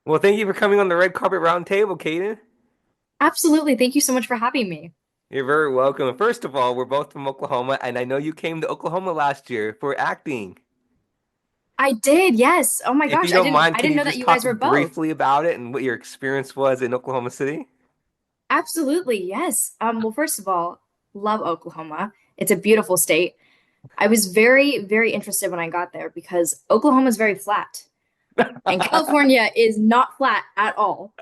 Well, thank you for coming on the Red Carpet Round Table, Kayden. Absolutely. Thank you so much for having me. You're very welcome. First of all, we're both from Oklahoma, and I know you came to Oklahoma last year for acting. I did, yes. Oh my If you gosh, don't mind, I can didn't you know that just you guys talk were both. briefly about it and what your experience was in Oklahoma City? Absolutely, yes. Well, first of all, love Oklahoma. It's a beautiful state. I was very, very interested when I got there because Oklahoma is very flat and California is not flat at all.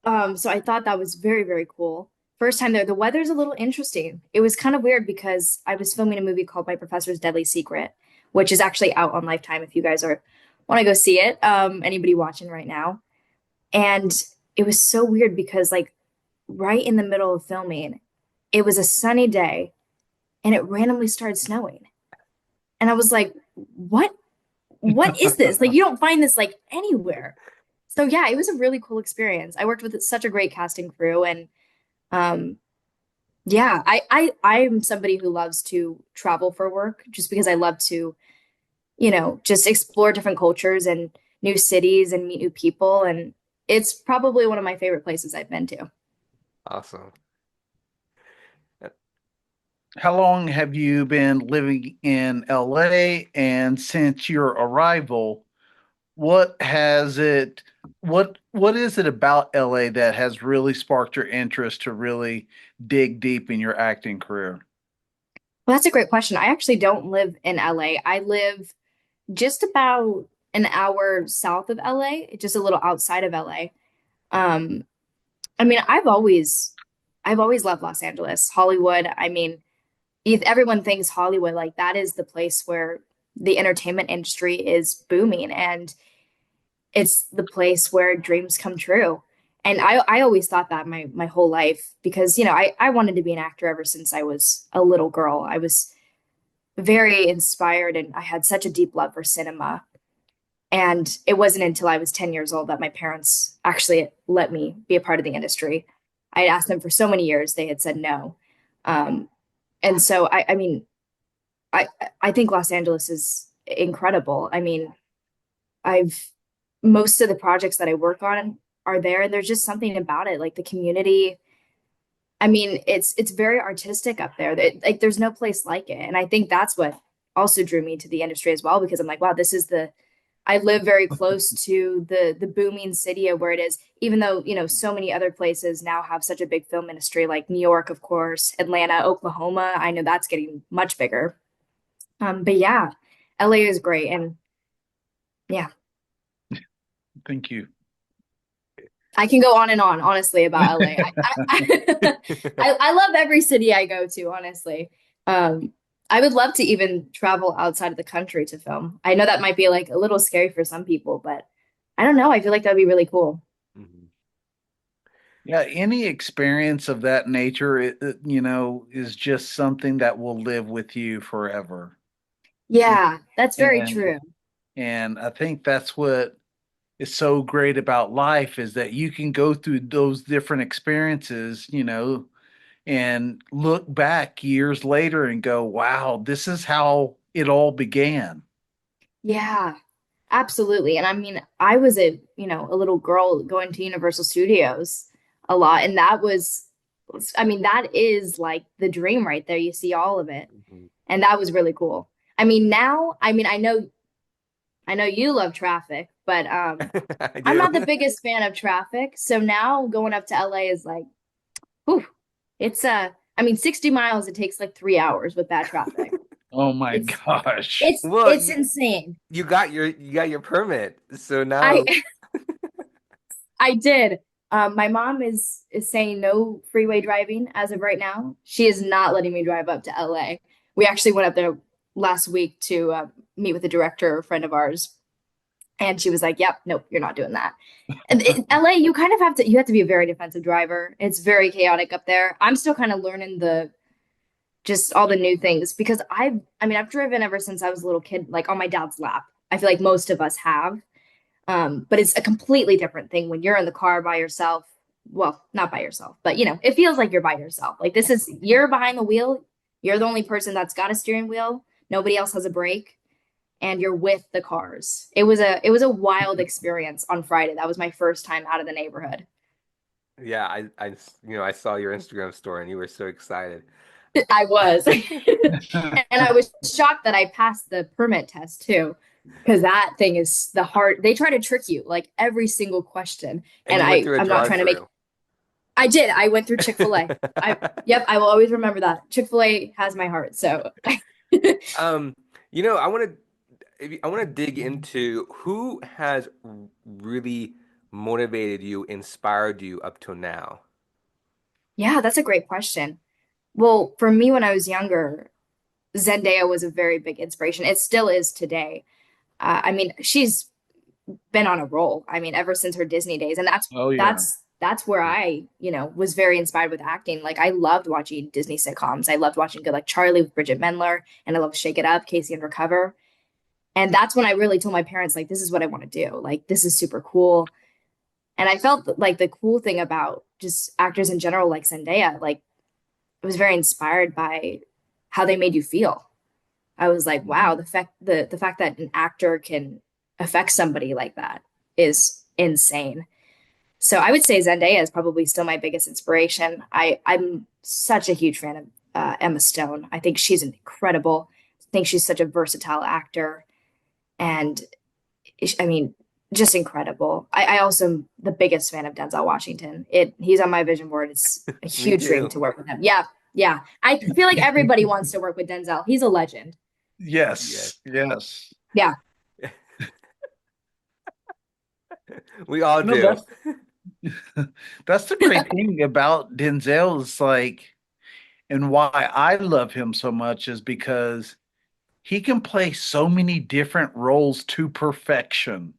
So I thought that was very, very cool. First time there, the weather's a little interesting. It was kind of weird because I was filming a movie called My Professor's Deadly Secret, which is actually out on Lifetime if you guys are want to go see it. Anybody watching right now. And it was so weird because like right in the middle of filming, it was a sunny day and it randomly started snowing. And I was like, what? What is this? Like you don't find this like anywhere. So yeah, it was a really cool experience. I worked with such a great casting crew and um yeah, I'm somebody who loves to travel for work just because I love to, just explore different cultures and new cities and meet new people. And it's probably one of my favorite places I've been to. Awesome. How long have you been living in LA? And since your arrival, what has it what is it about LA that has really sparked your interest to really dig deep in your acting career? Well, that's a great question. I actually don't live in LA. I live just about an hour south of LA, just a little outside of LA. Um, I mean, I've always loved Los Angeles, Hollywood. I mean, if everyone thinks Hollywood, like that is the place where the entertainment industry is booming and it's the place where dreams come true. And I always thought that my whole life because, I wanted to be an actor ever since I was a little girl. I was very inspired and I had such a deep love for cinema. And it wasn't until I was 10 years old that my parents actually let me be a part of the industry. I had asked them for so many years, they had said no. Um, and so I mean, I I think Los Angeles is incredible. I mean, I've most of the projects that I work on are there, and there's just something about it, like the community. I mean, it's very artistic up there. Like there's no place like it, and I think that's what also drew me to the industry as well because I'm like, wow, this is the I live very close to the booming city of where it is, even though, so many other places now have such a big film industry, like New York, of course, Atlanta, Oklahoma. I know that's getting much bigger. But yeah, LA is great. And yeah, Thank you. I can go on and on, honestly, about LA. I love every city I go to, honestly. I would love to even travel outside of the country to film. I know that might be like a little scary for some people, but I don't know. I feel like that'd be really cool. Mhm. Yeah, any experience of that nature, is just something that will live with you forever. Yeah, that's very And true. and I think that's what is so great about life is that you can go through those different experiences, and look back years later and go, wow, this is how it all began. Yeah, absolutely. And I mean, I was a little girl going to Universal Studios a lot, and I mean, that is like the dream right there. You see all of it. Mhm. And that was really cool. I mean, now, I mean, I know you love traffic, but I I'm do. not the biggest fan of traffic. So now going up to LA is like, whew, it's I mean, 60 miles, it takes like 3 hours with bad traffic. Oh my It's gosh. it's Well, it's insane. you got your permit, so I now. I did. My mom is saying no freeway driving as of right now. She is not letting me drive up to LA. We actually went up there last week to meet with the director, a friend of ours, and she was like, "Yep, nope, you're not doing that." And in LA, you have to be a very defensive driver. It's very chaotic up there. I'm still kind of learning the just all the new things because I've driven ever since I was a little kid, like on my dad's lap. I feel like most of us have. But it's a completely different thing when you're in the car by yourself. Well, not by yourself, but it feels like you're by yourself. Like you're behind the wheel. You're the only person that's got a steering wheel. Nobody else has a brake. and you're with the cars. It was a wild experience on Friday. That was my first time out of the neighborhood. Yeah, I saw your Instagram story and you were so excited. I was. And I was shocked that I passed the permit test too, because that thing is the hard. They try to trick you like every single question. And And you went through a I'm not trying to make. drive-through. I did. I went through Chick-fil-A. Yep, I will always remember that. Chick-fil-A has my heart. So Um, I want to dig into who has really motivated you, inspired you up till now. yeah, that's a great question. Well, for me, when I was younger, Zendaya was a very big inspiration. It still is today. I mean, she's been on a roll. I mean, ever since her Disney days, and that's Oh yeah. that's that's where I, was very inspired with acting. Like I loved watching Disney sitcoms. I loved watching Good Like Charlie with Bridget Mendler, and I loved Shake It Up, Casey and Recover. And that's when I really told my parents, like, this is what I want to do. Like, this is super cool. And I felt like the cool thing about just actors in general, like Zendaya, like, I was very inspired by how they made you feel. I was like, wow, the fact that an actor can affect somebody like that is insane. So I would say Zendaya is probably still my biggest inspiration. I'm such a huge fan of Emma Stone. I think she's incredible. I think she's such a versatile actor, and I mean, just incredible. I also am the biggest fan of Denzel Washington. He's on my vision board. It's a Me huge dream too. to work with him. Yeah, yeah. I feel like everybody wants to work with Denzel. He's a legend. Yes. Yes. Yes. Yeah. We all No, do. that's the great thing about Denzel is like, and why I love him so much is because he can play so many different roles to perfection,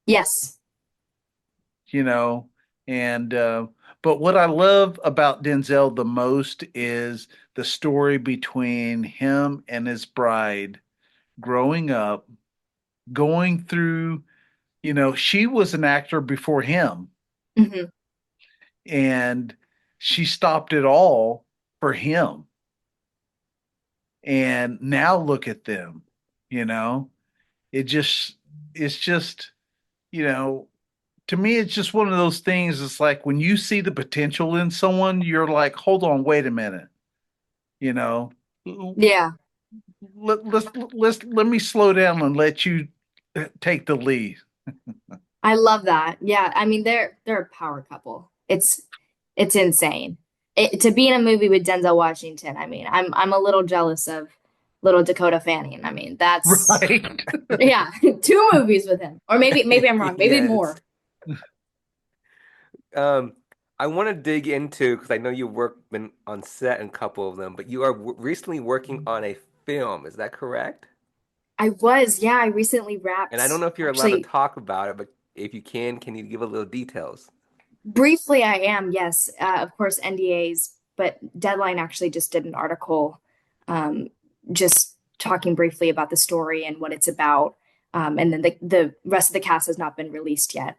Yes. you know. And but what I love about Denzel the most is the story between him and his bride growing up, going through, she was an actor before him Hmm. and she stopped it all for him. And now look at them, you know. It just it's just, you know, to me it's just one of those things. It's like when you see the potential in someone, you're like, hold on, wait a minute, you know. Yeah. Let me slow down and let you take the lead. I love that. Yeah. I mean, they're a power couple. It's insane. To be in a movie with Denzel Washington, I mean, I'm a little jealous of little Dakota Fanning. I mean, that's Right. yeah, two movies with him. Or maybe I'm wrong. Maybe Yes. more. Um, I want to dig into because I know been on set in a couple of them, but you are recently working on a film. Is that correct? Yeah, I recently And I don't wrapped know if you're allowed to actually talk about it, but if you can you give a little details? briefly I am, yes. Of course, NDAs, but Deadline actually just did an article um just talking briefly about the story and what it's about. And then the rest of the cast has not been released yet.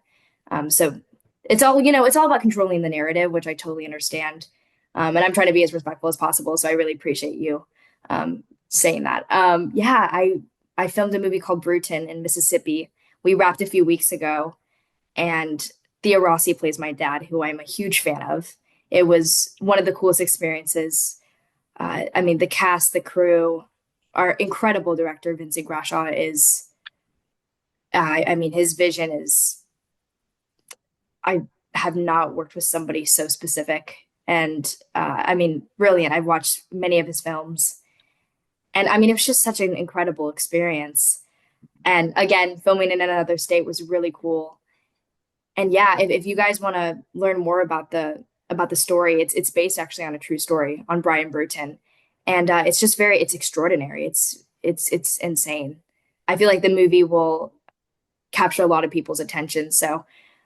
So it's all about controlling the narrative, which I totally understand. And I'm trying to be as respectful as possible. So I really appreciate you saying that. Yeah, I filmed a movie called Bruton in Mississippi. We wrapped a few weeks ago, and Thea Rossi plays my dad, who I'm a huge fan of. It was one of the coolest experiences. I mean, the cast, the crew, our incredible director, Vincent Grashaw, is, I mean, his vision is, I have not worked with somebody so specific. And I mean, brilliant. I've watched many of his films. And I mean, it was just such an incredible experience. And again, filming in another state was really cool. And yeah, if you guys want to learn more about the story, it's based actually on a true story on Brian Bruton, and it's just it's extraordinary. It's insane. I feel like the movie will capture a lot of people's attention. So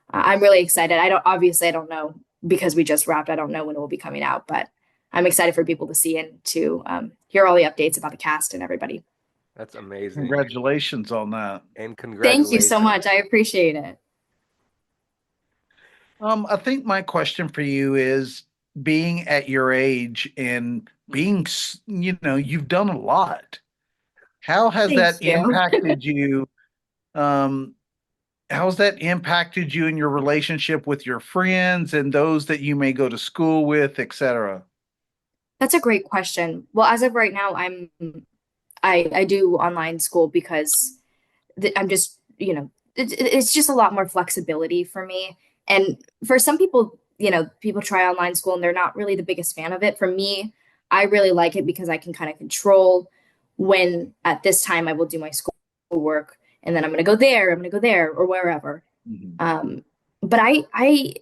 I'm really excited. I don't know because we just wrapped. I don't know when it will be coming out, but I'm excited for people to see and to hear all the updates about the cast and everybody. That's amazing. Congratulations on that. And Thank you so congratulations. much. I appreciate it. I think my question for you is being at your age and being, you've done a lot. How has Thank that you. impacted you? Um, how's that impacted you in your relationship with your friends and those that you may go to school with, etc.? That's a great question. Well, as of right now, I do online school because I'm just, it's just a lot more flexibility for me. And for some people, people try online school and they're not really the biggest fan of it. For me, I really like it because I can kind of control when at this time I will do my schoolwork and then I'm going to go there or wherever. Mhm. Um, but I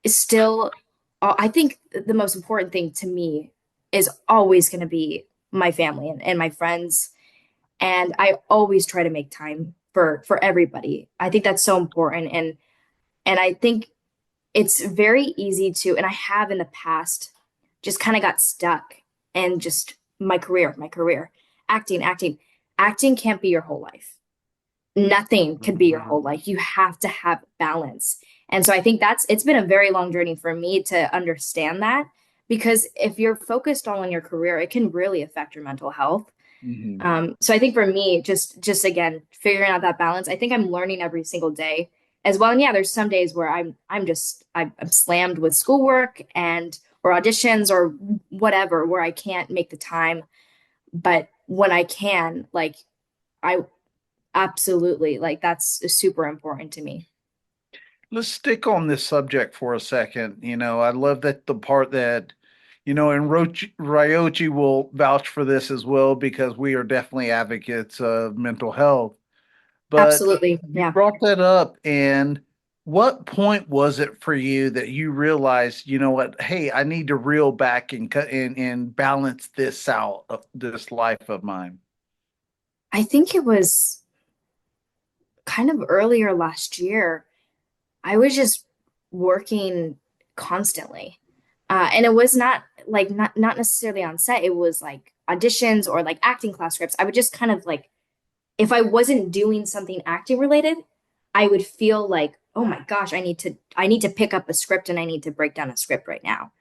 still, I think the most important thing to me is always going to be my family and my friends, and I always try to make time for everybody. I think that's so important, and I think it's very easy to, and I have in the past just kind of got stuck and just my career, acting can't be your whole life. Nothing can be your Mhm. whole life. You have to have balance. And so I think it's been a very long journey for me to understand that, because if you're focused on your career, it can really affect your mental health. Mhm. So I think for me, just again figuring out that balance. I think I'm learning every single day as well. And yeah, there's some days where I'm slammed with schoolwork and or auditions or whatever where I can't make the time. But when I can, like I absolutely like that's super important to me. Let's stick on this subject for a second. I love that the part that, and Ryochi will vouch for this as well because we are definitely advocates of mental health. But Absolutely, you yeah. brought that up, and what point was it for you that you realized, you know what, hey, I need to reel back and cut and balance this out of this life of mine? I think it was kind of earlier last year. I was just working constantly. And it was not like not necessarily on set. It was like auditions or like acting class scripts. I would just kind of like if I wasn't doing something acting related, I would feel like, oh my gosh, I need to pick up a script and I need to break down a script right now.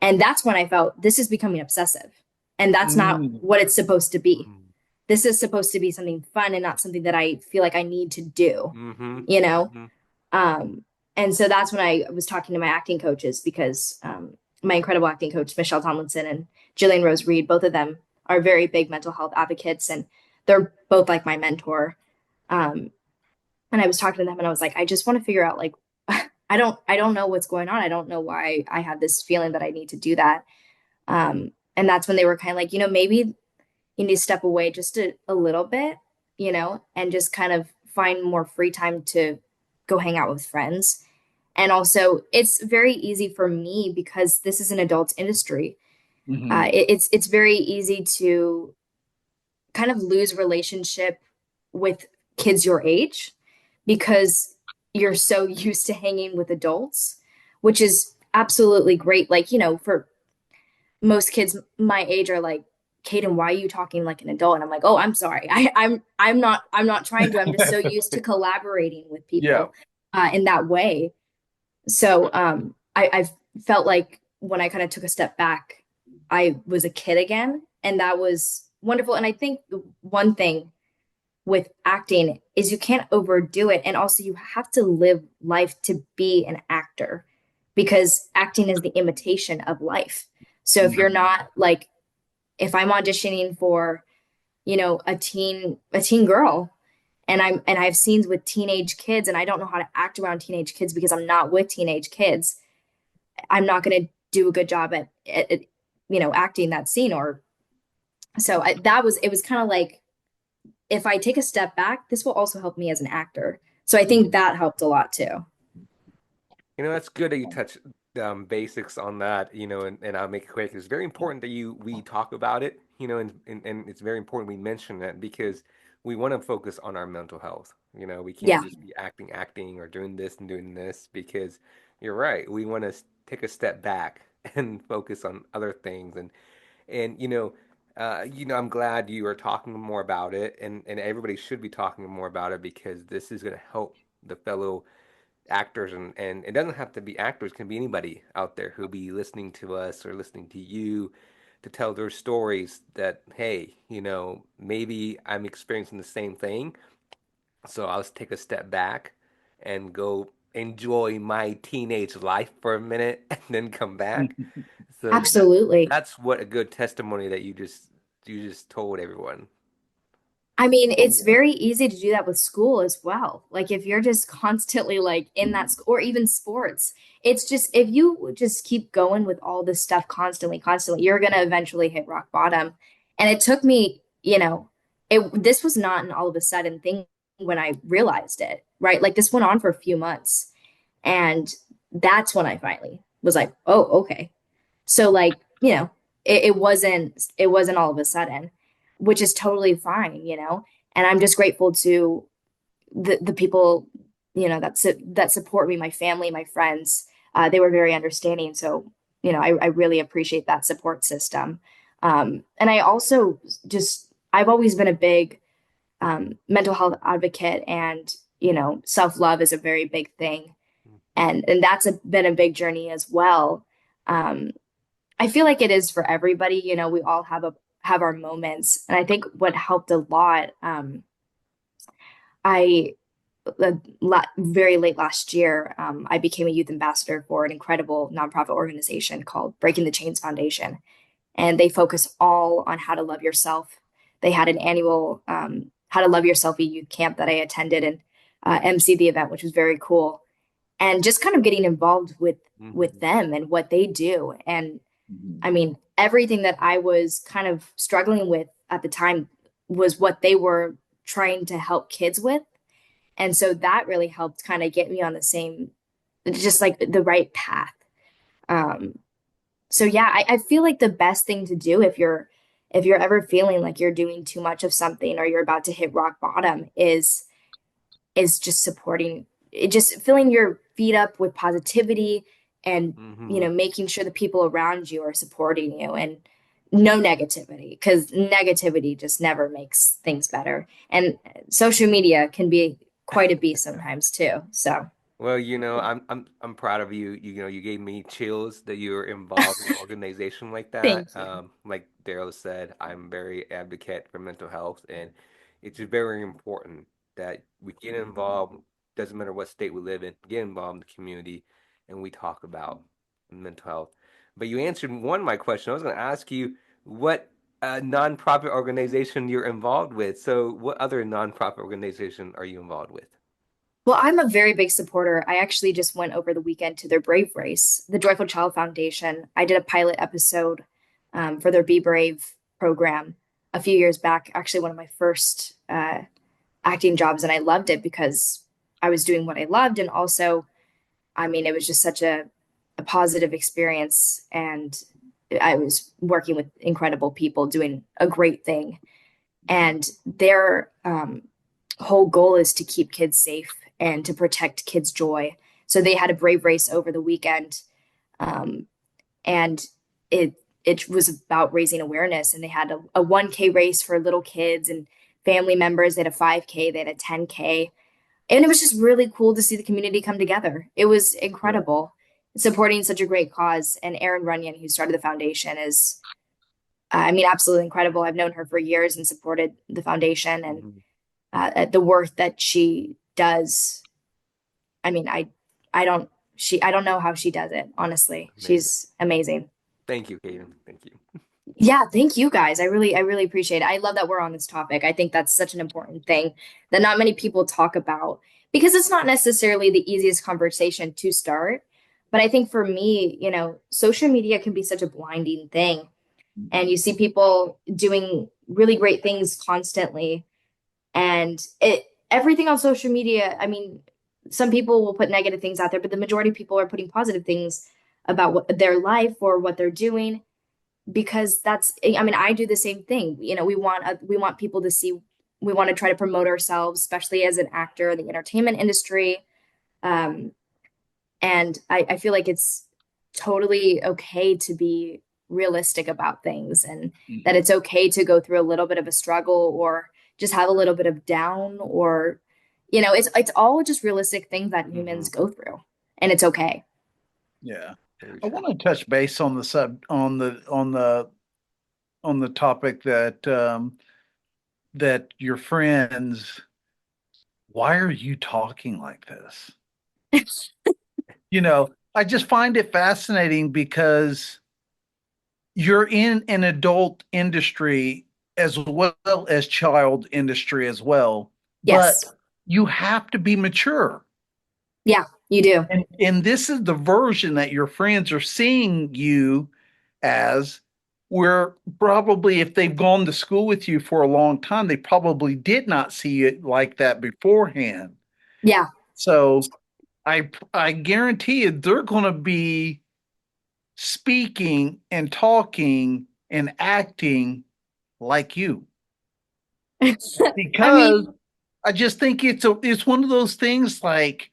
And that's when I felt this is becoming obsessive. And that's not Mm. what it's supposed to be. Mhm. This is supposed to be something fun and not something that I feel like I need to do, Mhm. you know? Mhm. Um, and so that's when I was talking to my acting coaches because my incredible acting coach, Michelle Tomlinson and Jillian Rose Reed, both of them are very big mental health advocates and they're both like my mentor. Um, and I was talking to them and I was like, I just want to figure out like, I don't know what's going on. I don't know why I have this feeling that I need to do that. And that's when they were kind of like, maybe you need to step away just a little bit, and just kind of find more free time to go hang out with friends. And also, it's very easy for me because this is an adult industry. Hmm. It's very easy to kind of lose relationship with kids your age because you're so used to hanging with adults, which is absolutely great. Like, for most kids my age are like, Kayden, why are you talking like an adult? And I'm like, oh, I'm sorry. I'm not trying to. I'm just so used to collaborating with Yeah. people in that way. So I've felt like when I kind of took a step back, I was a kid again, and that was wonderful. And I think the one thing with acting is you can't overdo it, and also you have to live life to be an actor because acting is the imitation of life. So if you're Hmm. not like if I'm auditioning for, a teen girl and I have scenes with teenage kids and I don't know how to act around teenage kids because I'm not with teenage kids, I'm not going to do a good job at acting that scene or so it was kind of like if I take a step back, this will also help me as an actor. So I think that helped a lot too. That's good that you touch basics on that, and I'll make it quick. It's very important that we talk about it, and it's very important we mention that because we want to focus on our mental health. We can't Yeah. just be acting, or doing this and doing this because you're right. We want to take a step back and focus on other things, and I'm glad you are talking more about it, and everybody should be talking more about it because this is going to help the fellow actors and it doesn't have to be actors, it can be anybody out there who'll be listening to us or listening to you to tell their stories that, hey, maybe I'm experiencing the same thing. So I'll take a step back and go enjoy my teenage life for a minute and then come back. So Absolutely. that's what a good testimony that you just told everyone. I mean, it's Yeah. very easy to do that with school as well. Like if you're just constantly like in that school or even sports, it's just if you just keep going with all this stuff constantly, you're gonna eventually hit rock bottom. And it took me, this was not an all of a sudden thing when I realized it, right? Like this went on for a few months. And that's when I finally was like, oh, okay. So like, it wasn't all of a sudden, which is totally fine. And I'm just grateful to the people, that support me, my family, my friends. They were very understanding. So, I really appreciate that support system. And I also I've always been a big mental health advocate, and self-love is a very big thing. And that's been a big journey as well. Um, I feel like it is for everybody. We all have our moments, and I think what helped a lot. I Very late last year, I became a youth ambassador for an incredible nonprofit organization called Breaking the Chains Foundation, and they focus all on how to love yourself. They had an annual How to Love Yourself a youth camp that I attended and MC the event, which was very cool. And just kind of getting involved with Hmm. them and what they do. And Mhm. I mean, everything that I was kind of struggling with at the time was what they were trying to help kids with. And so that really helped kind of get me on the same, just like the right path. Um, so yeah, I feel like the best thing to do if you're ever feeling like you're doing too much of something or you're about to hit rock bottom is just just filling your feet up with positivity and Hmm. making sure the people around you are supporting you and no negativity, because negativity just never makes things better, and social media can be quite a beast sometimes too. So Well, I'm proud of you. You gave me chills that you were involved in an organization like that. thank you. Like Daryl said, I'm very advocate for mental health, and it's very important that we get involved. Doesn't matter what state we live in, get involved in the community, and we talk about mental health. But you answered one of my questions. I was going to ask you what nonprofit organization you're involved with. So, what other nonprofit organization are you involved with? Well, I'm a very big supporter. I actually just went over the weekend to their Brave Race, the Joyful Child Foundation. I did a pilot episode for their Be Brave program a few years back, actually, one of my first acting jobs. And I loved it because I was doing what I loved. And also, I mean, it was just such a positive experience. And I was working with incredible people doing a great thing. And their whole goal is to keep kids safe and to protect kids' joy. So they had a brave race over the weekend, um, and it was about raising awareness. And they had a 1K race for little kids and family members. They had a 5K, they had a 10K, and it was just really cool to see the community come together. It was Yeah. incredible supporting such a great cause. And Erin Runyon, who started the foundation, is I mean, absolutely incredible. I've known her for years and supported the foundation, and Mhm. the work that she does. I mean, I don't know how she does it, honestly. Amazing. She's amazing. Thank you, Kayden. Thank you. Yeah, thank you guys. I really appreciate it. I love that we're on this topic. I think that's such an important thing that not many people talk about, because it's not necessarily the easiest conversation to start. But I think for me, social media can be such a blinding thing. And you see people doing really great things constantly, and it everything on social media. I mean, some people will put negative things out there, but the majority of people are putting positive things about what their life or what they're doing, because I mean, I do the same thing. We want people to see. We want to try to promote ourselves, especially as an actor in the entertainment industry. um, and I feel like it's totally okay to be realistic about things, and that Mhm. it's okay to go through a little bit of a struggle or just have a little bit of down, or it's all just realistic things that Hmm. humans go through, and it's okay. Yeah. Very I true. want to touch base on the on the topic that that your friends, why are you talking like this? I just find it fascinating because you're in an adult industry as well as child industry as well, but Yes. you have to be mature. Yeah, you do. And this is the version that your friends are seeing you as, where probably if they've gone to school with you for a long time, they probably did not see it like that beforehand. Yeah, So I guarantee you they're going to be speaking and talking and acting like you, I because mean, I just think it's one of those things like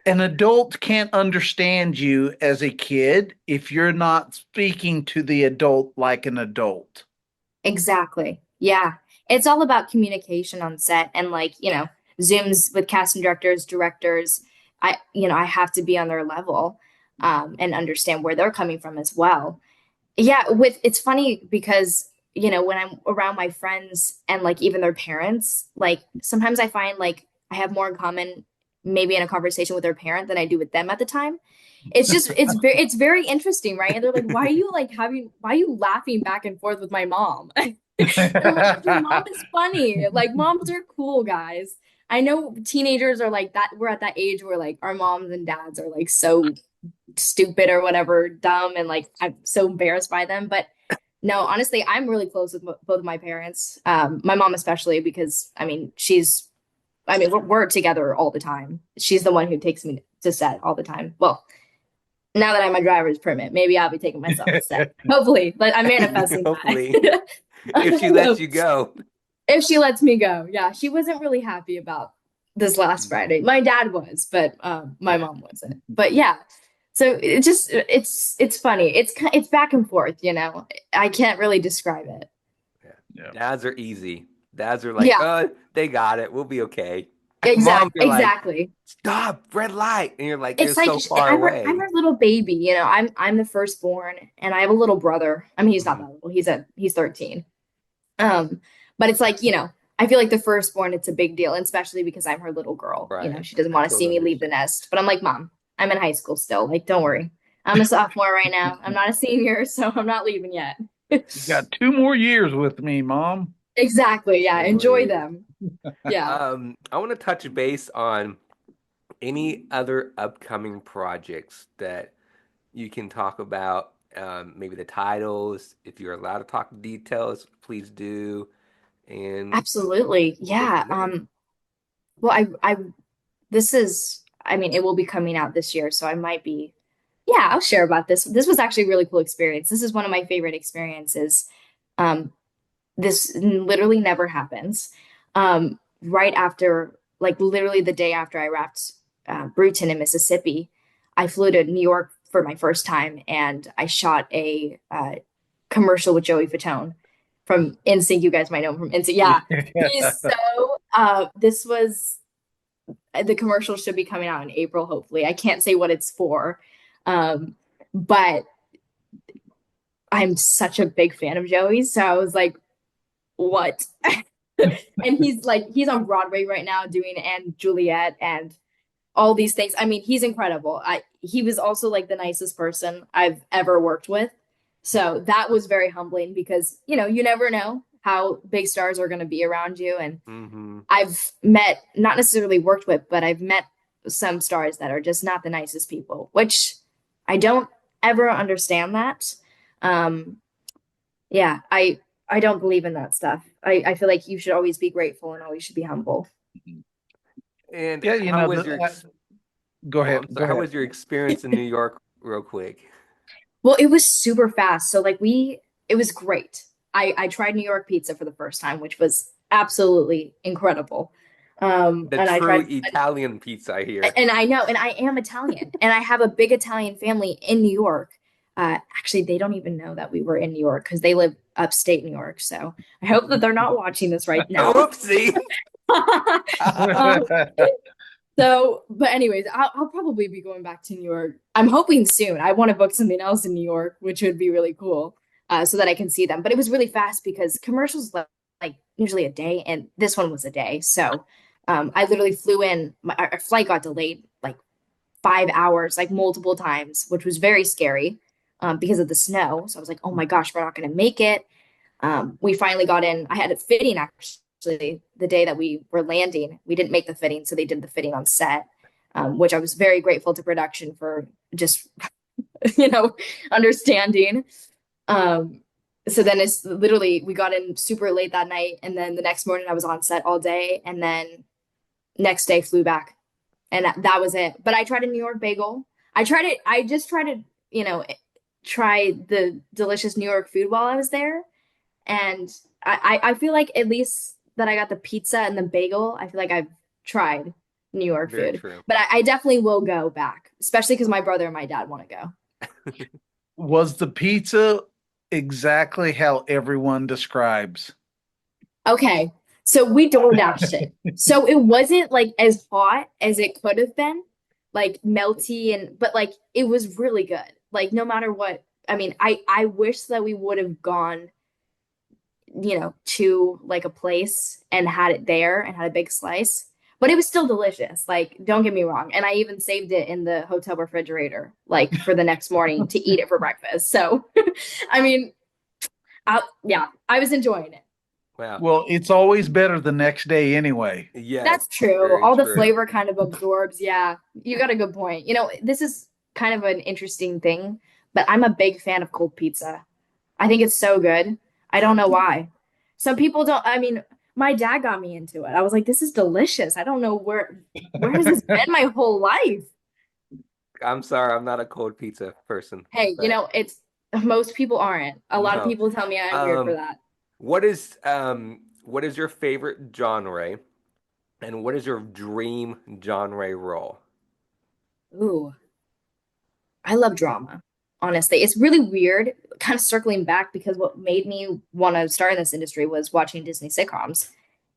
an adult can't understand you as a kid if you're not speaking to the adult like an adult. exactly. Yeah. It's all about communication on set and like, Zooms with casting directors. I have to be on their level and understand where they're coming from as well. Yeah, it's funny because, when I'm around my friends and like even their parents, like sometimes I find like I have more in common maybe in a conversation with their parent than I do with them at the time. It's very interesting, right? And they're like, why are you laughing back and forth with my mom? And I'm like, your mom is funny. Like moms are cool, guys. I know teenagers are like that. We're at that age where like our moms and dads are like so stupid or whatever, dumb, and like I'm so embarrassed by them. But no, honestly, I'm really close with both of my parents. My mom especially because we're together all the time. She's the one who takes me to set all the time. Well, now that I'm a driver's permit, maybe I'll be taking myself to set. Hopefully, but I'm manifesting Hopefully, that. if she lets you go. If she lets me go. Yeah, she wasn't really happy about this last Friday. My dad was, but my Yeah. mom wasn't. But yeah, so it's funny. It's back and forth. I can't really describe it. Yeah. Yeah. Dads are easy. Dads are like, Yeah, they got it. We'll be okay. Moms are like, exactly. stop, red light. And you're like, they're It's like so far I'm away. her little baby. I'm the firstborn, and I have a little brother. I mean, he's not Mhm. that little. He's 13. Um, but it's like, I feel like the firstborn, it's a big deal, and especially because I'm her little girl. Right. She doesn't I want to see totally me leave the understand. nest. But I'm like, Mom, I'm in high school still. Like, don't worry. I'm a sophomore right now. I'm not a senior, so I'm not leaving yet. You got 2 more years with me, Mom. Exactly. Yeah. Enjoy Totally. them. Yeah. I want to touch base on any other upcoming projects that you can talk about. Maybe the titles. If you're allowed to talk details, please do. And Absolutely. we'll go Yeah. from there. Well, this is, I mean, it will be coming out this year, so I might be, yeah, I'll share about this. This was actually a really cool experience. This is one of my favorite experiences. Um, this literally never happens. Right after, like literally the day after I wrapped Bruton in Mississippi, I flew to New York for my first time and I shot a commercial with Joey Fatone from NSYNC. You guys might know him from NSYNC. Yeah, he's so. This was the commercial should be coming out in April, hopefully. I can't say what it's for, but I'm such a big fan of Joey's, so I was like, what? And he's on Broadway right now doing and Juliet and all these things. I mean, he's incredible. He was also like the nicest person I've ever worked with. So that was very humbling because, you never know how big stars are going to be around you. And Mm-hmm. I've met, not necessarily worked with, but I've met some stars that are just not the nicest people, which I don't ever understand that. Um, yeah, I don't believe in that stuff. I feel like you should always be grateful and always should be humble. And Yeah, how was go oh, ahead. I'm Go sorry, how ahead. was your experience in New York real quick? Well, it was super fast. So like it was great. I tried New York pizza for the first time, which was absolutely incredible. The And I true tried, Italian pizza here. and I know, and I am Italian, and I have a big Italian family in New York. Actually, they don't even know that we were in New York because they live upstate New York. So I hope that they're not watching this right now. Oopsie. Um, but anyways, I'll probably be going back to New York. I'm hoping soon. I want to book something else in New York, which would be really cool. so that I can see them. But it was really fast because commercials like usually a day, and this one was a day. So I literally flew in. Our flight got delayed like 5 hours, like multiple times, which was very scary because of the snow. So I was like, oh my gosh, we're not going to make it. We finally got in. I had a fitting actually the day that we were landing. We didn't make the fitting, so they did the fitting on set, which I was very grateful to production for just you know understanding. Um, so then it's literally we got in super late that night, and then the next morning I was on set all day, and then next day flew back, and that was it. But I tried a New York bagel. I tried it. I just tried to try the delicious New York food while I was there, and I feel like at least that I got the pizza and the bagel. I feel like I've tried New York Very food, true. but I definitely will go back, especially because my brother and my dad want to go. Was the pizza exactly how everyone describes? Okay, so we door dashed it. So it wasn't like as hot as it could have been, like melty but like it was really good. Like no matter what, I mean, I wish that we would have gone, to like a place and had it there and had a big slice. But it was still delicious. Like, don't get me wrong. And I even saved it in the hotel refrigerator, like for the next morning to eat it for breakfast. So, I mean, yeah, I was enjoying it. Wow. Well, it's always better the next day anyway. Yes, That's true. very All the true. flavor kind of absorbs. Yeah, you got a good point. This is kind of an interesting thing, but I'm a big fan of cold pizza. I think it's so good. I don't know why. Some people don't. I mean, my dad got me into it. I was like, this is delicious. I don't know where has this been my whole life? I'm sorry, I'm not a cold pizza person, Hey, but it's most people aren't. A lot of no. people tell me I'm weird for Um, that. what is your favorite genre, and what is your dream genre role? Ooh. I love drama, honestly. It's really weird, kind of circling back because what made me want to start in this industry was watching Disney sitcoms,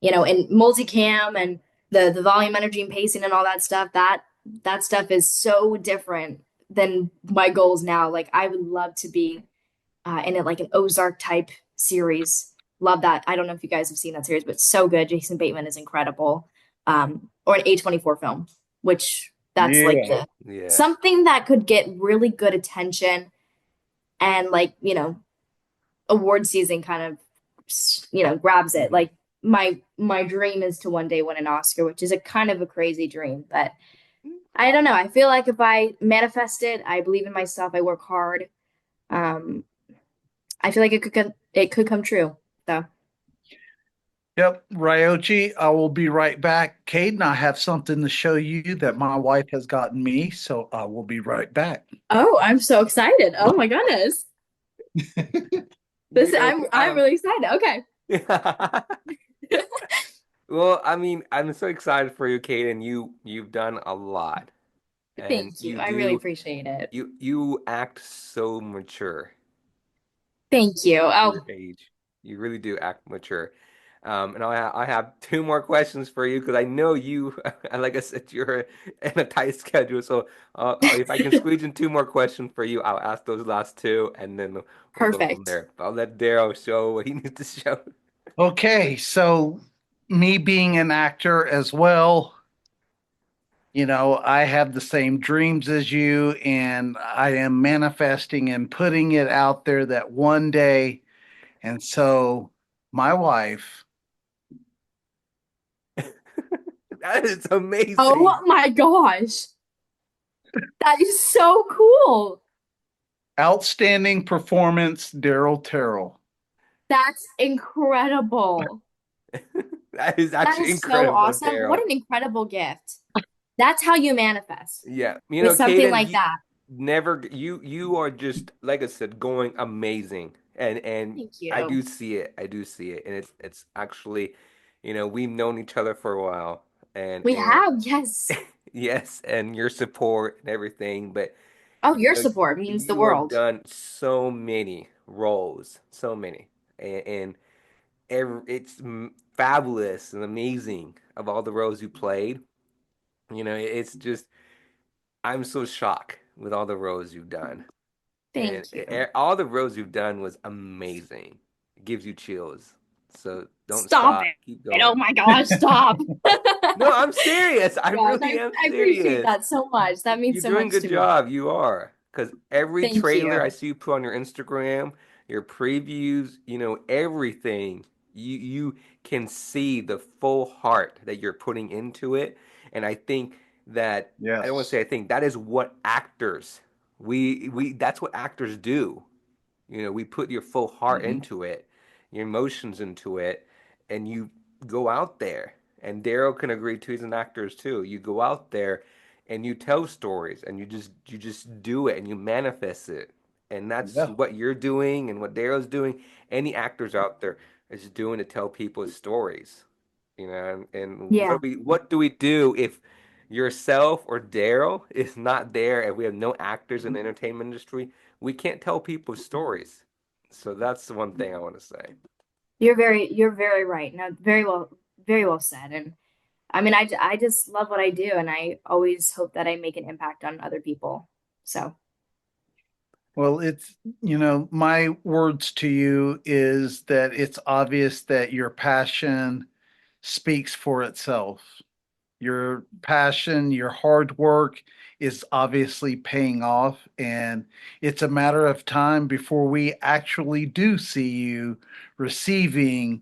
and multicam and the volume, energy, and pacing and all that stuff. That stuff is so different than my goals now. Like I would love to be in it like an Ozark type series. Love that. I don't know if you guys have seen that series, but it's so good. Jason Bateman is incredible. Or an A24 film, which that's like Yeah. the Yeah. something that could get really good attention and like, award season kind of grabs it. Mhm. Like my dream is to one day win an Oscar, which is a kind of a crazy dream, but I don't know. I feel like if I manifest it, I believe in myself, I work hard. Um, I feel like it could come true. So Yep, Ryochi, I will be right back. Kayden, I have something to show you that my wife has gotten me, so I will be right back. oh, I'm so excited. Oh my goodness. You This know, I'm really excited. Okay. well, I mean, I'm so excited for you, Kate, and you've done a lot, and Thank you. I really appreciate it. you act so mature Thank you. for Oh, your age. You really do act mature. And I have two more questions for you because I know you, like I said, you're in a tight schedule. So if I can squeeze in two more questions for you, I'll ask those last two, and then we'll go from perfect. there. But I'll let Daryl show what he needs to show. Okay, so me being an actor as well, I have the same dreams as you, and I am manifesting and putting it out there that one day. And so my wife, That is amazing. Oh my gosh. That is so cool. outstanding performance, Daryl Terrell. That's incredible. That is That actually is so incredible, awesome. What Daryl. an incredible gift. That's how you manifest Yeah, with something Kayden, like that. you are just like I said, going amazing, and Thank I you. do see it, and it's actually, we've known each other for a while, We and have, yes. yes, and your support and everything, but Oh, you your know, support means the you have world. done so many roles, so many, and it's fabulous and amazing of all the roles you played. It's just I'm so shocked with all the roles you've done. And Thank you. all the roles you've done was amazing. It gives you chills. So don't Stop stop. it. Keep Oh going. my gosh, stop. No, I'm serious. I Gosh, really am I appreciate serious. that so much. That means You're so doing a much good to me. job. You are. Because every Thank trailer I you. see you put on your Instagram, your previews, everything, you can see the full heart that you're putting into it. And I think that I don't want to Yes. say I think that is what actors we that's what actors do. We put your full heart Hmm. into it, your emotions into it, and you go out there. And Daryl can agree too, he's an actor too. You go out there and you tell stories and you just do it and you manifest it. And that's Yeah. what you're doing and what Daryl's doing. Any actors out there is doing to tell people stories. And Yeah. what do we do if yourself or Daryl is not there and we have no actors in the entertainment industry? We can't tell people stories. So that's the one thing I want to say. You're very right. No, very well said. And I mean, I just love what I do, and I always hope that I make an impact on other people. So, Well, my words to you is that it's obvious that your passion speaks for itself. Your passion, your hard work is obviously paying off, and it's a matter of time before we actually do see you receiving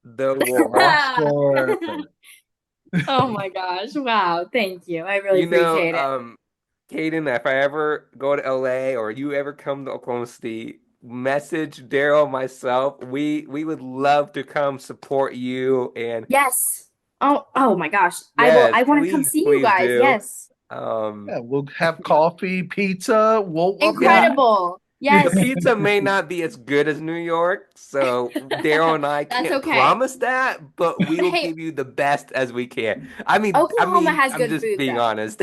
The the award. Oscar. oh my gosh, wow, thank you. I really appreciate it. Kayden, if I ever go to LA or you ever come to Oklahoma City, message Daryl myself. We would love to come support you. And Yes. Oh my gosh. yes, I want to come please, see you please guys. do. Yes. Um, Yeah, we'll have coffee, pizza. We'll be yeah, nice. Incredible. the Yes. pizza may not be as good as New York, so Daryl and I That's can't okay. promise that, but we will Hey, give you the best as we can. I mean, I Oklahoma mean, has I'm good just food being though. honest.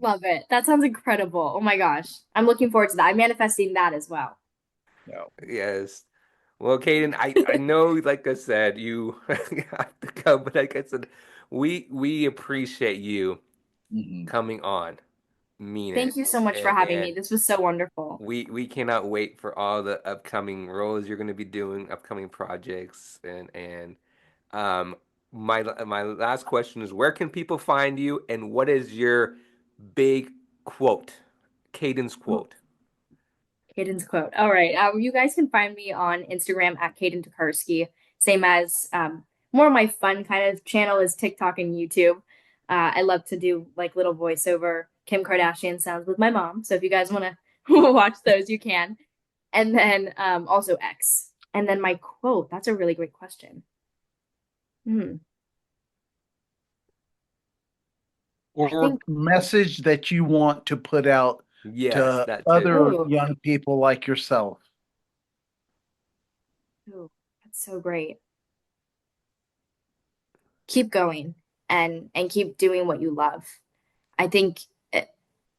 Love it. That sounds incredible. Oh my gosh. I'm looking forward to that. I'm manifesting that as well. No. Yes. Well, Kayden, I know, like I said, you have to go, but like I said, we appreciate you Mhm. coming on. Mean Thank it. you so much for having me. And This was so wonderful. we cannot wait for all the upcoming roles you're going to be doing, upcoming projects, and um my last question is where can people find you and what is your big quote? Cadence quote. Kayden's quote. All right. You guys can find me on Instagram at Kayden Tokarski. Same as more of my fun kind of channel is TikTok and YouTube. I love to do like little voiceover Kim Kardashian sounds with my mom. So if you guys want to watch those, you can. And then also X. And then my quote. That's a really great question. Hmm. I Or think. message that you want to put out Yes, to that too. other Oh, young people like yourself. oh, that's so great. Keep going and keep doing what you love. I think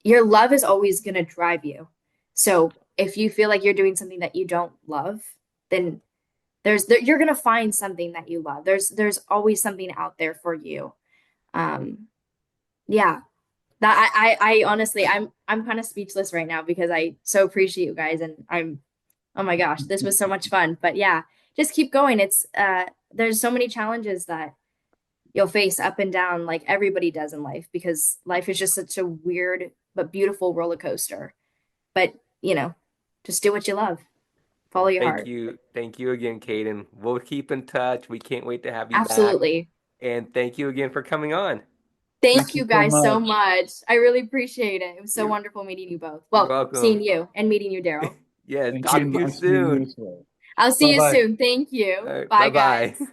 your love is always going to drive you. So if you feel like you're doing something that you don't love, then you're going to find something that you love. There's always something out there for you. Um, yeah, that I honestly I'm kind of speechless right now because I so appreciate you guys and I'm oh my gosh, this was so much fun. But yeah, just keep going. It's there's so many challenges that you'll face up and down like everybody does in life because life is just such a weird but beautiful roller coaster. But, you know, just do what you love. Follow your Thank heart. you. Thank you again, Caden. We'll keep in touch. We can't wait to have you back. Absolutely. And thank you again for coming on. Thank Thank you you so guys so much. much. I really appreciate it. It was so You're, wonderful meeting you both. you're Well, seeing welcome. you and meeting you, Daryl. Yes, Thank you. talk to you Nice meeting you soon. as well. I'll see Bye you bye. soon. Thank you. All right, Bye, bye-bye. guys.